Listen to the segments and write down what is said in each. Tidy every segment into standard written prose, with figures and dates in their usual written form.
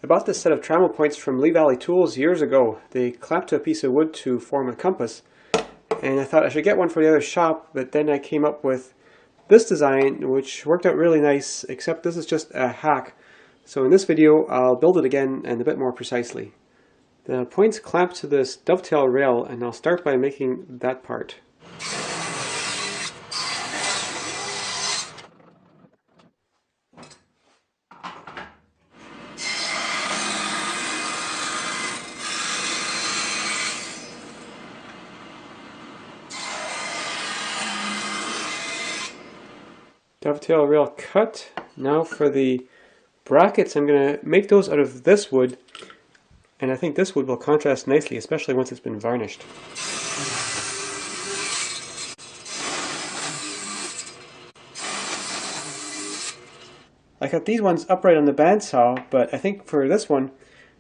I bought this set of trammel points from Lee Valley Tools years ago. They clamped to a piece of wood to form a compass, and I thought I should get one for the other shop, but then I came up with this design, which worked out really nice, except this is just a hack. So in this video I'll build it again and a bit more precisely. The points clamp to this dovetail rail, and I'll start by making that part. Dovetail rail cut. Now for the brackets, I'm going to make those out of this wood, and I think this wood will contrast nicely, especially once it's been varnished. I cut these ones upright on the bandsaw, but I think for this one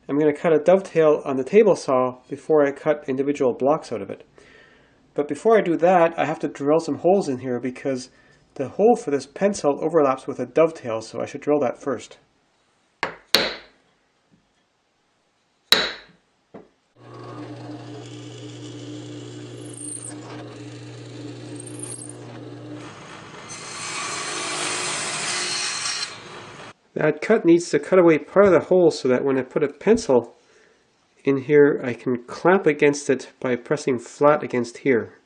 I'm going to cut a dovetail on the table saw before I cut individual blocks out of it. But before I do that, I have to drill some holes in here because the hole for this pencil overlaps with a dovetail, so I should drill that first. That cut needs to cut away part of the hole so that when I put a pencil in here, I can clamp against it by pressing flat against here.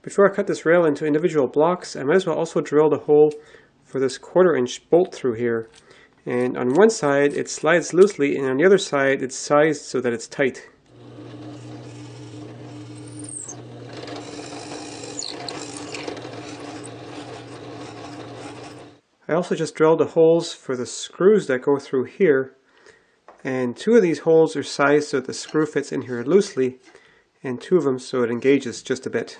Before I cut this rail into individual blocks, I might as well also drill the hole for this 1/4-inch bolt through here. And on one side it slides loosely, and on the other side it's sized so that it's tight. I also just drilled the holes for the screws that go through here, and 2 of these holes are sized so that the screw fits in here loosely, and 2 of them so it engages just a bit.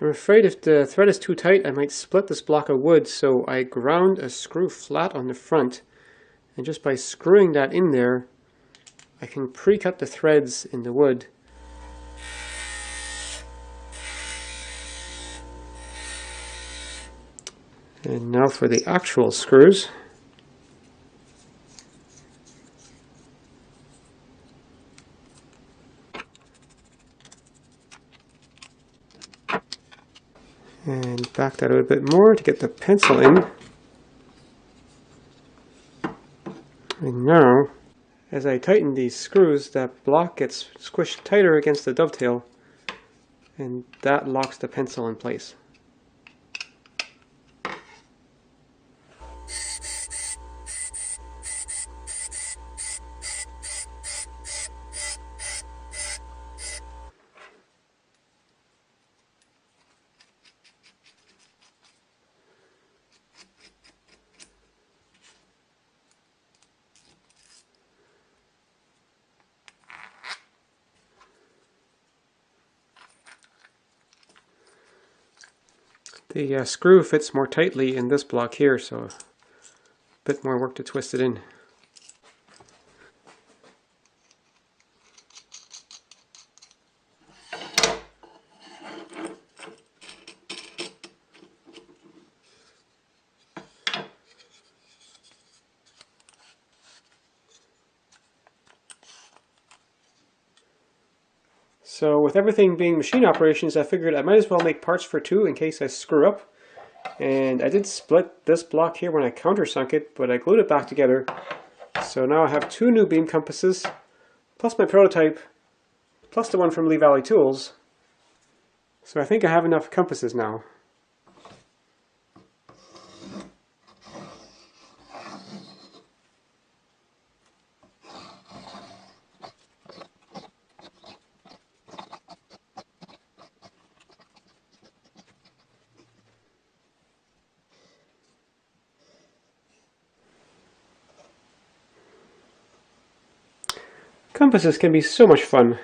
I'm afraid if the thread is too tight I might split this block of wood, so I ground a screw flat on the front, and just by screwing that in there I can pre-cut the threads in the wood. And now for the actual screws. And back that out a bit more to get the pencil in. And now, as I tighten these screws, that block gets squished tighter against the dovetail, and that locks the pencil in place. The screw fits more tightly in this block here, so a bit more work to twist it in. So with everything being machine operations, I figured I might as well make parts for 2 in case I screw up. And I did split this block here when I countersunk it, but I glued it back together. So now I have 2 new beam compasses, plus my prototype, plus the one from Lee Valley Tools. So I think I have enough compasses now. Compasses can be so much fun.